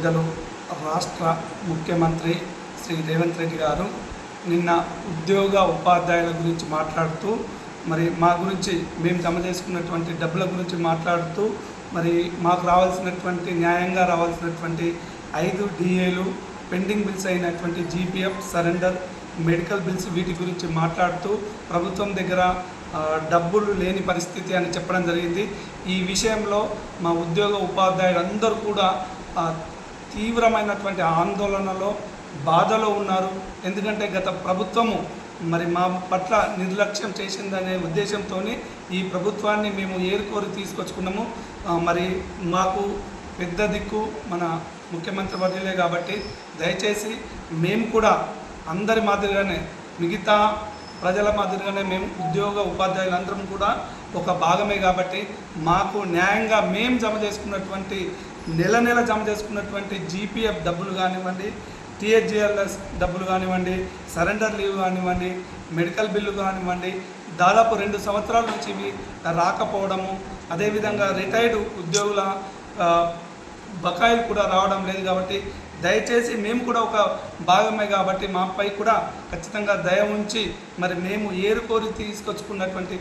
పెద్దలు రాష్ట్ర ముఖ్యమంత్రి శ్రీ రేవంత్ రెడ్డి గారు నిన్న ఉద్యోగ ఉపాధ్యాయుల గురించి మాట్లాడుతూ మరి మా గురించి మేము జమ చేసుకున్నటువంటి డబ్బుల గురించి మాట్లాడుతూ మరి మాకు రావాల్సినటువంటి న్యాయంగా రావాల్సినటువంటి 5 డిఏలు పెండింగ్ బిల్స్ అయినటువంటి జీపీఎఫ్ సరెండర్ మెడికల్ బిల్స్ వీటి గురించి మాట్లాడుతూ ప్రభుత్వం దగ్గర డబ్బులు లేని పరిస్థితి అని చెప్పడం జరిగింది. ఈ విషయంలో మా ఉద్యోగ ఉపాధ్యాయులందరూ కూడా తీవ్రమైనటువంటి ఆందోళనలో బాధలో ఉన్నారు. ఎందుకంటే గత ప్రభుత్వము మరి మా పట్ల నిర్లక్ష్యం చేసిందనే ఉద్దేశంతో ఈ ప్రభుత్వాన్ని మేము ఏరుకోరి తీసుకొచ్చుకున్నాము. మరి మాకు పెద్ద దిక్కు మన ముఖ్యమంత్రి వర్యులే కాబట్టి దయచేసి మేము కూడా అందరి మాదిరిగానే మిగతా ప్రజల మాదిరిగానే మేము ఉద్యోగ ఉపాధ్యాయులందరం కూడా ఒక భాగమే కాబట్టి మాకు న్యాయంగా మేము జమ చేసుకున్నటువంటి నెల జమ చేసుకున్నటువంటి జీపీఎఫ్ డబ్బులు కానివ్వండి, టీహెచ్జిఎల్ఎస్ డబ్బులు కానివ్వండి, సరెండర్ లీవ్ కానివ్వండి, మెడికల్ బిల్లు కానివ్వండి, దాదాపు 2 సంవత్సరాల నుంచి ఇవి రాకపోవడము, అదేవిధంగా రిటైర్డ్ ఉద్యోగుల బకాయిలు కూడా రావడం లేదు. కాబట్టి దయచేసి మేము కూడా ఒక భాగమే కాబట్టి మాపై కూడా ఖచ్చితంగా దయ ఉంచి మరి మేము ఏరుకోరి తీసుకొచ్చుకున్నటువంటి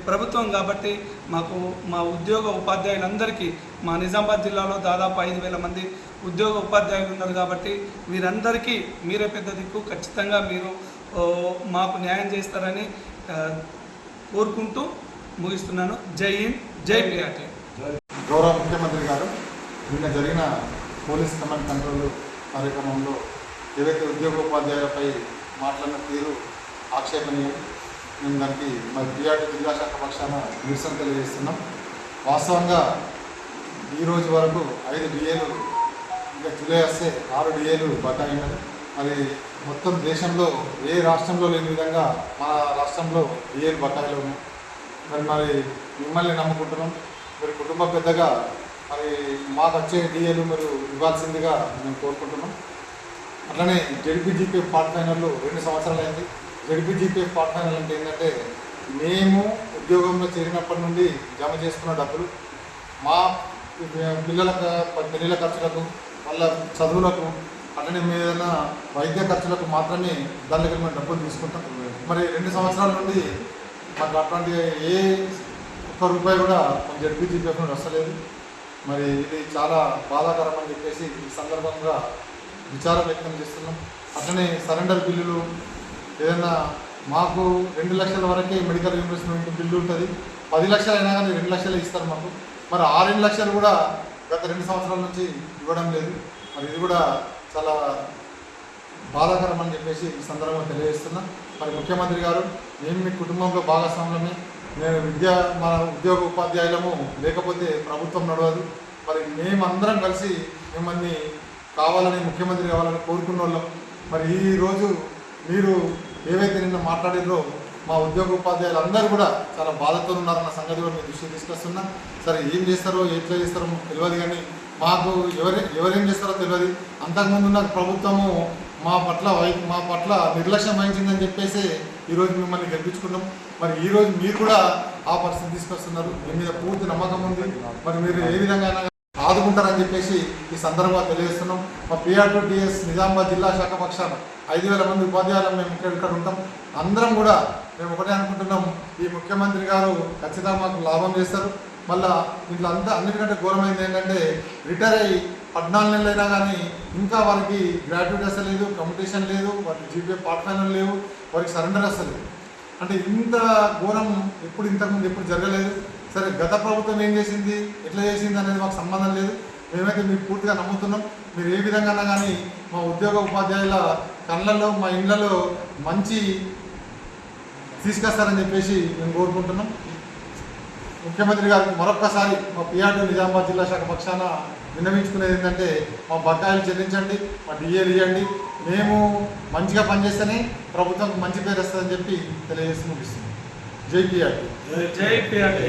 ప్రభుత్వం కాబట్టి మాకు మా ఉద్యోగ ఉపాధ్యాయులందరికీ మా నిజామాబాద్ జిల్లాలో దాదాపు 5,000 మంది ఉద్యోగ ఉపాధ్యాయులు ఉన్నారు కాబట్టి వీరందరికీ మీరే పెద్ద దిక్కు, ఖచ్చితంగా మీరు మాకు న్యాయం చేస్తారని కోరుకుంటూ ముగిస్తున్నాను. జై హింద్, జై పిఆర్టీ. గౌరవ ముఖ్యమంత్రి గారు నిన్న జరిగిన పోలీస్ కమాండ్ కంట్రోల్ కార్యక్రమంలో ఏవైతే ఉద్యోగోపాధ్యాయులపై మాట్లాడిన తీరు ఆక్షేపణీయం. మేము దానికి మరి పిఆర్టీ జిల్లా శాఖ పక్షాన నిరసన తెలియజేస్తున్నాం. వాస్తవంగా ఈరోజు వరకు 5 డిఏలు, ఇంకా జూలై వస్తే 6 డిఏలు బకాయి ఉన్నది. మరి మొత్తం దేశంలో ఏ రాష్ట్రంలో లేని విధంగా మన రాష్ట్రంలో డిఏలు బకాయిలు ఉన్నాయి. మరి మిమ్మల్ని నమ్ముకుంటున్నాం. మరి కుటుంబ పెద్దగా మరి మాకు వచ్చే డిఏలు మీరు ఇవ్వాల్సిందిగా మేము కోరుకుంటున్నాం. అట్లనే జెడ్పీజీపీఎఫ్ పార్ట్ ఫైనల్లో 2 సంవత్సరాలు అయింది. జెడ్పీజీపీఎఫ్ పార్ట్ ఫైనల్ అంటే ఏంటంటే మేము ఉద్యోగంలో చేరినప్పటి నుండి జమ చేసుకున్న డబ్బులు మా పిల్లల పెళ్ళిళ్ళ ఖర్చులకు, వాళ్ళ చదువులకు, అట్లనే ఏదైనా వైద్య ఖర్చులకు మాత్రమే దానికి మేము డబ్బులు తీసుకుంటాం. మరి 2 సంవత్సరాల నుండి మాకు అట్లాంటి ఏ ఒక్క రూపాయి కూడా జెడ్పీజీపీఎఫ్ నుండి వస్తలేదు. మరి ఇది చాలా బాధాకరం అని చెప్పేసి ఈ సందర్భంగా విచారం వ్యక్తం చేస్తున్నాం. అట్లనే సరెండర్ బిల్లులు ఏదైనా మాకు 2 లక్షల వరకే మెడికల్ రీయింబర్స్మెంట్ బిల్లు ఉంటుంది. 10 లక్షలు అయినా కానీ 2 లక్షలు ఇస్తారు మాకు. మరి ఆ 2 లక్షలు కూడా గత 2 సంవత్సరాల నుంచి ఇవ్వడం లేదు. మరి ఇది కూడా చాలా బాధాకరం అని చెప్పేసి ఈ సందర్భంగా తెలియజేస్తున్నాం. మరి ముఖ్యమంత్రి గారు మేము మీ కుటుంబంలో భాగస్వాములమే. నేను మన ఉద్యోగ ఉపాధ్యాయులము, లేకపోతే ప్రభుత్వం నడవదు. మరి మేమందరం కలిసి మిమ్మల్ని కావాలని, ముఖ్యమంత్రి కావాలని కోరుకున్న వాళ్ళం. మరి ఈరోజు మీరు ఏవైతే నిన్న మాట్లాడినో మా ఉద్యోగ ఉపాధ్యాయులు అందరూ కూడా చాలా బాధతో ఉన్నారన్న సంగతి కూడా మీ దృష్టికి తీసుకొస్తున్నా. సరే ఏం చేస్తారో ఎట్లా చేస్తారో తెలియదు, కానీ మాకు ఎవరేం చేస్తారో తెలియదు. అంతకుముందు ఉన్న ప్రభుత్వము మా పట్ల నిర్లక్ష్యం వహించిందని చెప్పేసి ఈరోజు మిమ్మల్ని గెలిపించుకున్నాం. మరి ఈరోజు మీరు కూడా ఆ పరిస్థితి తీసుకొస్తున్నారు. మీ మీద పూర్తి నమ్మకం ఉంది. మరి మీరు ఏ విధంగా ఆదుకుంటారని చెప్పేసి ఈ సందర్భంగా తెలియజేస్తున్నాం. మా పిఆర్2టీఎస్ నిజామాబాద్ జిల్లా శాఖ పక్షాన 5,000 మంది ఉపాధ్యాయులు మేము ఇక్కడ ఉంటాం. అందరం కూడా మేము ఒకటే అనుకుంటున్నాం, ఈ ముఖ్యమంత్రి గారు ఖచ్చితంగా మాకు లాభం చేస్తారు. మళ్ళీ ఇంట్లో అన్నిటికంటే ఘోరమైంది ఏంటంటే రిటైర్ అయ్యి 14 నెలలు అయినా కానీ ఇంకా వారికి గ్రాట్యుటీ వస్తలేదు, కమిటేషన్ లేదు, వారికి జీపీఎఫ్ పార్ట్ ఫైనల్ లేవు, వారికి సరెండర్ వస్తలేదు. అంటే ఇంత ఘోరం ఇంతకుముందు ఎప్పుడు జరగలేదు. సరే గత ప్రభుత్వం ఏం చేసింది, ఎట్లా చేసింది అనేది మాకు సంబంధం లేదు. మేమైతే మీకు పూర్తిగా నమ్ముతున్నాం. మీరు ఏ విధంగా కానీ మా ఉద్యోగ ఉపాధ్యాయుల కళ్ళల్లో, మా ఇళ్లలో మంచి తీసుకొస్తారని చెప్పేసి మేము కోరుకుంటున్నాం. ముఖ్యమంత్రి గారికి మరొక్కసారి మా పిఆర్టీ నిజామాబాద్ జిల్లా శాఖ పక్షాన విన్నవించుకునేది ఏంటంటే మా బకాయిలు చెల్లించండి, మా డిఏలు ఇవ్వండి. మేము మంచిగా పనిచేస్తేనే ప్రభుత్వం మంచి పేరు వస్తుందని చెప్పి తెలియజేస్తూ ముగిస్తున్నాం. జై పిఆర్టీ. జై పిఆర్టీ.